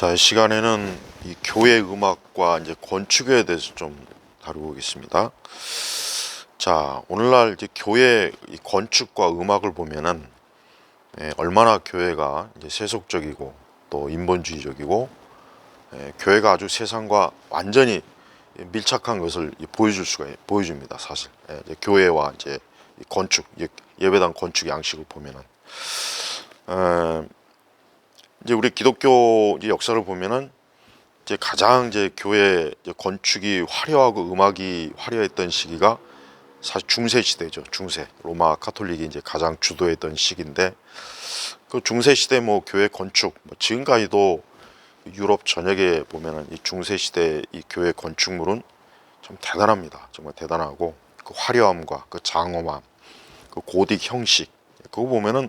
자, 이 시간에는 이 교회 음악과 이제 건축에 대해서 좀 다루겠습니다. 자, 오늘날 이제 교회 이 건축과 음악을 보면은 얼마나 교회가 이제 세속적이고 또 인본주의적이고 교회가 아주 세상과 완전히 밀착한 것을 보여줍니다. 사실 이제 교회와 이제 이 건축 예배당 건축 양식을 보면은 이제 우리 기독교 역사를 보면은 이제 가장 이제 교회 이제 건축이 화려하고 음악이 화려했던 시기가 사실 중세 시대죠. 중세 로마 카톨릭이 이제 가장 주도했던 시기인데 그 중세 시대 뭐 교회 건축 지금까지도 유럽 전역에 보면은 이 중세 시대 이 교회 건축물은 참 대단합니다. 정말 대단하고 그 화려함과 그 장엄함, 그 고딕 형식 그거 보면은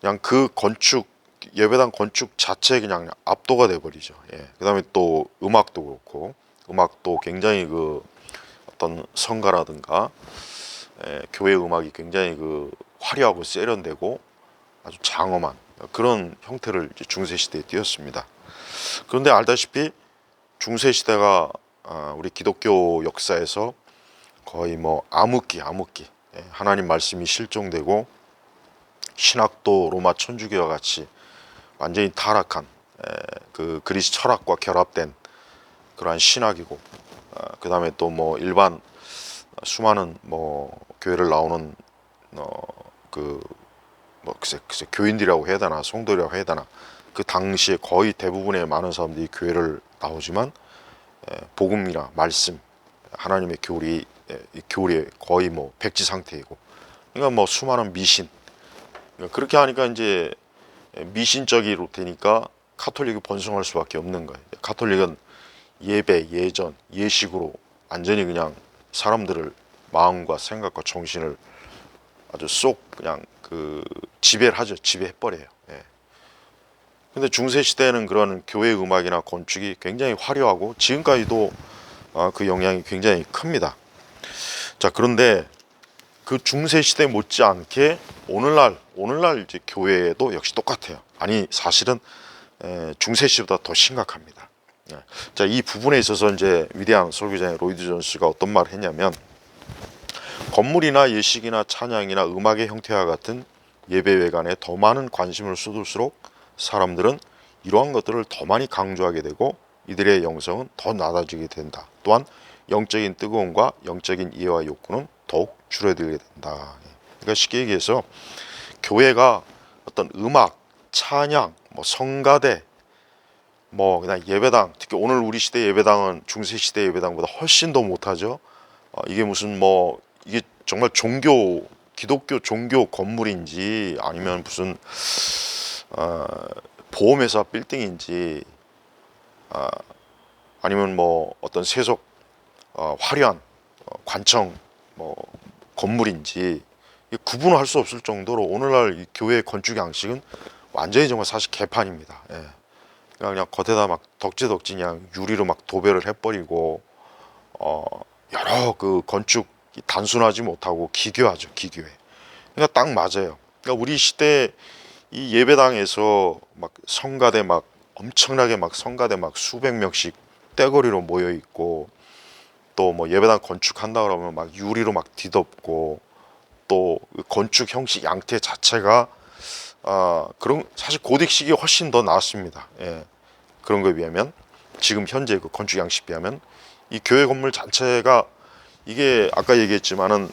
그냥 그 건축 예배당 건축 자체에 그냥 압도가 돼 버리죠. 그다음에 또 음악도 그렇고 음악도 굉장히 그 어떤 성가라든가 교회 음악이 굉장히 그 화려하고 세련되고 아주 장엄한 그런 형태를 이제 중세 시대에 띄었습니다. 그런데 알다시피 중세 시대가 우리 기독교 역사에서 거의 뭐 암흑기 하나님 말씀이 실종되고 신학도 로마 천주교와 같이 완전히 타락한 그 그리스 철학과 결합된 그러한 신학이고 그 다음에 또 뭐 일반 수많은 뭐 교회를 나오는 그 뭐 글쎄 교인들이라고 해야 되나 성도라고 해야 되나 그 당시에 거의 대부분의 많은 사람들이 교회를 나오지만 복음이나 말씀 하나님의 교리 이 교리에 거의 뭐 백지 상태이고 그러니까 뭐 수많은 미신 그렇게 하니까 이제 미신적으로 되니까 카톨릭이 번성할 수밖에 없는 거예요. 카톨릭은 예배, 예전, 예식으로 완전히 그냥 사람들을 마음과 생각과 정신을 아주 쏙 그냥 그 지배를 하죠. 지배해버려요. 근데 중세 시대에는 그런 교회 음악이나 건축이 굉장히 화려하고 지금까지도 그 영향이 굉장히 큽니다. 자, 그런데 그 중세 시대 못지않게 오늘날 이제 교회도 역시 똑같아요. 아니 사실은 중세 시대보다 더 심각합니다. 자, 이 부분에 있어서 이제 위대한 설교자 로이드 존스가 어떤 말을 했냐면 건물이나 예식이나 찬양이나 음악의 형태와 같은 예배 외관에 더 많은 관심을 쏟을수록 사람들은 이러한 것들을 더 많이 강조하게 되고 이들의 영성은 더 낮아지게 된다. 또한 영적인 뜨거움과 영적인 이해와 욕구는 더욱 줄어들게 된다. 그러니까 쉽게 얘기해서 교회가 어떤 음악, 찬양, 뭐 성가대, 뭐 그냥 예배당, 특히 오늘 우리 시대 예배당은 중세 시대 예배당보다 훨씬 더 못하죠. 이게 무슨 뭐 이게 정말 기독교 종교 건물인지 아니면 무슨 보험회사 빌딩인지 아니면 뭐 어떤 세속 화려한 관청 뭐 건물인지 구분을 할 수 없을 정도로 오늘날 이 교회 건축 양식은 완전히 정말 사실 개판입니다. 그냥 겉에다 막 덕지덕지 그냥 유리로 막 도배를 해버리고 여러 그 건축이 단순하지 못하고 기괴하죠. 기괴. 그러니까 딱 맞아요. 그러니까 우리 시대 이 예배당에서 막 성가대 막 엄청나게 막 성가대 막 수백 명씩 떼거리로 모여 있고 또 뭐 예배당 건축한다 그러면 막 유리로 막 뒤덮고 또 건축 형식 양태 자체가 그런 사실 고딕식이 훨씬 더 나았습니다. 그런 거에 비하면 지금 현재 그 건축 양식 비하면 이 교회 건물 자체가 이게 아까 얘기했지만은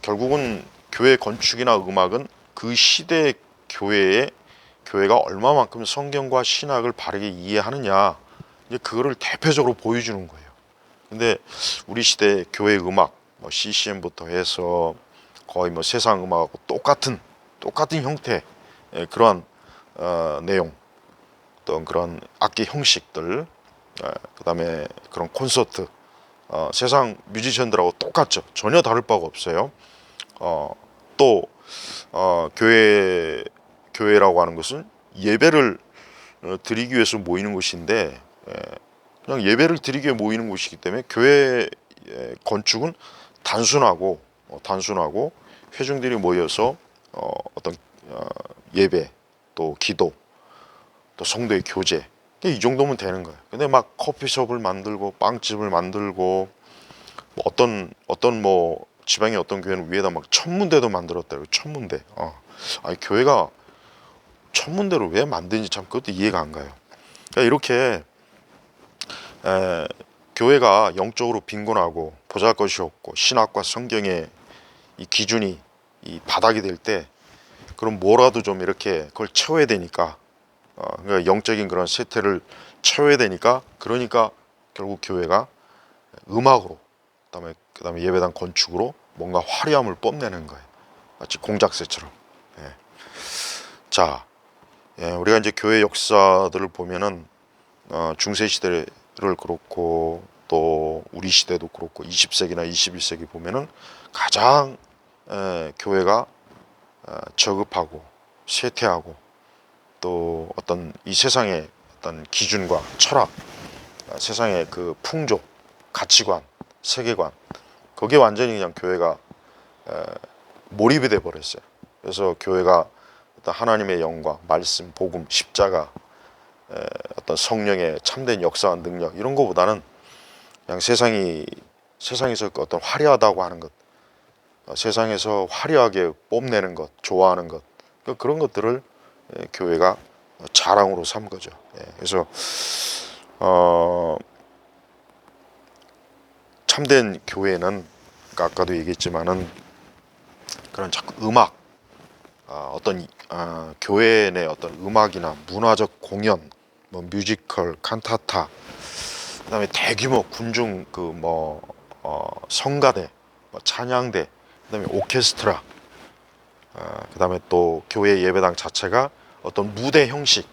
결국은 교회 건축이나 음악은 그 시대 교회가 얼마만큼 성경과 신학을 바르게 이해하느냐 이제 그거를 대표적으로 보여주는 거예요. 근데 우리 시대 교회 음악 뭐 CCM부터 해서 거의 뭐 세상 음악하고 똑같은 형태 그러한 내용 어떤 그런 악기 형식들 그다음에 그런 콘서트 세상 뮤지션들하고 똑같죠. 전혀 다를 바가 없어요. 또 교회라고 하는 것은 예배를 드리기 위해서 모이는 곳인데 그냥 예배를 드리기 위해 모이는 곳이기 때문에 교회 건축은 단순하고 회중들이 모여서 어떤 예배 또 기도 또 성도의 교제 이 정도면 되는 거예요. 근데 막 커피숍을 만들고 빵집을 만들고 뭐 어떤 뭐 지방의 어떤 교회는 위에다 막 천문대도 만들었다고. 천문대. 아니 교회가 천문대를 왜 만드는지 참 그것도 이해가 안 가요. 그러니까 이렇게 교회가 영적으로 빈곤하고 보잘것이 없고 신학과 성경의 이 기준이 이 바닥이 될 때, 그럼 뭐라도 좀 이렇게 그걸 채워야 되니까, 그러니까 영적인 그런 세태를 채워야 되니까, 그러니까 결국 교회가 음악으로, 그다음에 예배당 건축으로 뭔가 화려함을 뽐내는 거예요. 마치 공작새처럼. 예. 자, 우리가 이제 교회 역사들을 보면은 중세 시대를 그렇고 또 우리 시대도 그렇고 20세기나 21세기 보면은 가장 교회가 저급하고 쇠퇴하고 또 어떤 이 세상의 어떤 기준과 철학, 세상의 그 풍조, 가치관, 세계관, 거기에 완전히 그냥 교회가 몰입이 돼 버렸어요. 그래서 교회가 어떤 하나님의 영광, 말씀, 복음, 십자가, 어떤 성령의 참된 역사와 능력, 이런 거보다는 그냥 세상에서 어떤 화려하다고 하는 것, 세상에서 화려하게 뽐내는 것, 좋아하는 것, 그런 것들을 교회가 자랑으로 삼은 거죠. 그래서 참된 교회는 아까도 얘기했지만은 그런 자꾸 음악, 어떤 교회 내 어떤 음악이나 문화적 공연, 뭐 뮤지컬, 칸타타, 그다음에 대규모 군중 성가대, 뭐 찬양대, 그다음에 오케스트라, 그다음에 또 교회 예배당 자체가 어떤 무대 형식,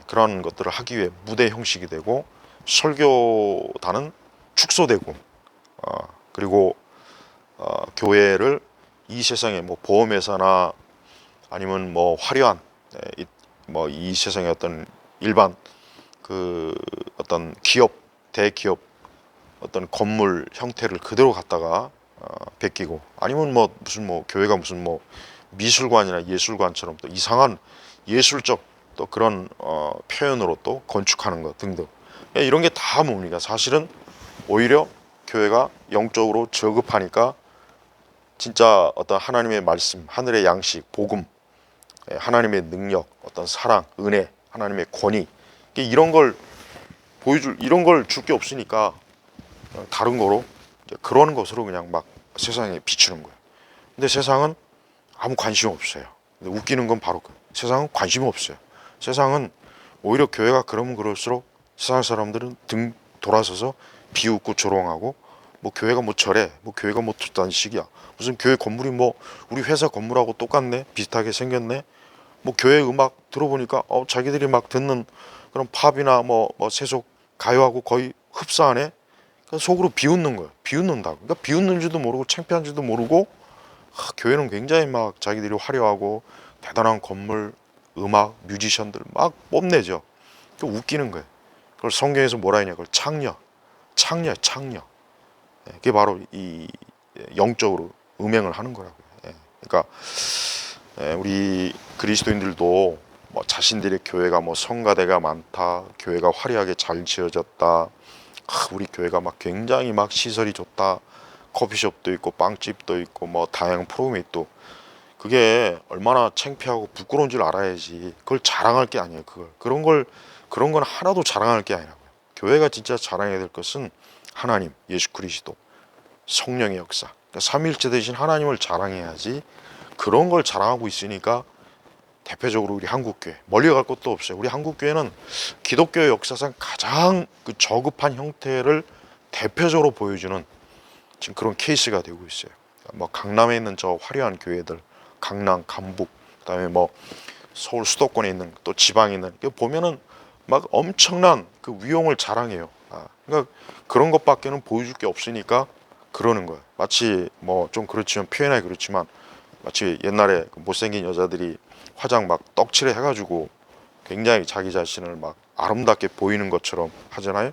그런 것들을 하기 위해 무대 형식이 되고, 설교단은 축소되고, 그리고 교회를 이 세상에 뭐 보험회사나 아니면 뭐 화려한 이 세상의 어떤 일반 그 어떤 기업, 대기업 어떤 건물 형태를 그대로 갖다가 베끼고, 아니면 뭐 무슨 뭐 교회가 무슨 뭐 미술관이나 예술관처럼 또 이상한 예술적 또 그런 표현으로 또 건축하는 것 등등, 이런 게 다 뭡니까? 사실은 오히려 교회가 영적으로 저급하니까 진짜 어떤 하나님의 말씀, 하늘의 양식, 복음, 하나님의 능력, 어떤 사랑, 은혜, 하나님의 권위, 이런 걸 이런 걸 줄 게 없으니까 그냥 다른 거로, 그런 것으로 그냥 막 세상에 비추는 거예요. 근데 세상은 아무 관심 없어요. 근데 웃기는 건 바로 세상은 관심 없어요. 세상은 오히려 교회가 그러면 그럴수록 세상 사람들은 등 돌아서서 비웃고 조롱하고, 뭐 교회가 뭐 저래, 뭐 교회가 뭐 좋다는 식이야, 무슨 교회 건물이 뭐 우리 회사 건물하고 똑같네, 비슷하게 생겼네, 뭐 교회 음악 들어보니까 자기들이 막 듣는 그런 팝이나 뭐 세속 가요하고 거의 흡사하네. 그러니까 속으로 비웃는 거예요. 비웃는다고. 그러니까 비웃는지도 모르고 창피한지도 모르고, 교회는 굉장히 막 자기들이 화려하고 대단한 건물, 음악, 뮤지션들 막 뽐내죠. 그 웃기는 거예요. 그걸 성경에서 뭐라 했냐? 그걸 창녀. 그게 바로 이 영적으로 음행을 하는 거라고요. 그러니까 우리 그리스도인들도 뭐 자신들의 교회가 뭐 성가대가 많다, 교회가 화려하게 잘 지어졌다, 우리 교회가 막 굉장히 막 시설이 좋다, 커피숍도 있고 빵집도 있고 뭐 다양한 프로그램이 또, 그게 얼마나 창피하고 부끄러운 줄 알아야지. 그걸 자랑할 게 아니에요. 그런 건 하나도 자랑할 게 아니라고요. 교회가 진짜 자랑해야 될 것은 하나님, 예수 그리스도, 성령의 역사, 그러니까 삼위일체 되신 하나님을 자랑해야지. 그런 걸 자랑하고 있으니까 대표적으로 우리 한국교회 멀리 갈 것도 없어요. 우리 한국교회는 기독교 역사상 가장 그 저급한 형태를 대표적으로 보여주는 지금 그런 케이스가 되고 있어요. 뭐 강남에 있는 저 화려한 교회들, 강남, 강북, 그다음에 뭐 서울 수도권에 있는 또 지방에 있는, 보면은 막 엄청난 그 위용을 자랑해요. 그러니까 그런 것밖에는 보여줄 게 없으니까 그러는 거예요. 마치 뭐 좀 그렇지만, 표현하기 그렇지만, 마치 옛날에 그 못생긴 여자들이 화장 막 떡칠해 해가지고 굉장히 자기 자신을 막 아름답게 보이는 것처럼 하잖아요.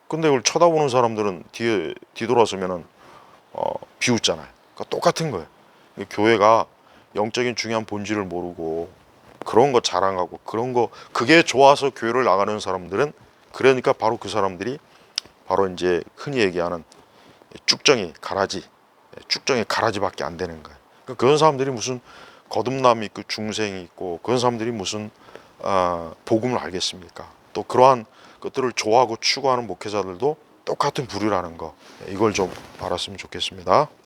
근데 그걸 쳐다보는 사람들은 뒤돌아서면은 비웃잖아요. 그러니까 똑같은 거예요. 교회가 영적인 중요한 본질을 모르고 그런 거 자랑하고 그런 거 그게 좋아서 교회를 나가는 사람들은 그러니까 바로 그 사람들이 바로 이제 흔히 얘기하는 쭉정이 가라지, 쭉정이 가라지밖에 안 되는 거예요. 그러니까 그런 사람들이 무슨 거듭남이 있고 중생이 있고 그런 사람들이 무슨 복음을 알겠습니까? 또 그러한 것들을 좋아하고 추구하는 목회자들도 똑같은 부류라는 거, 이걸 좀 알았으면 좋겠습니다.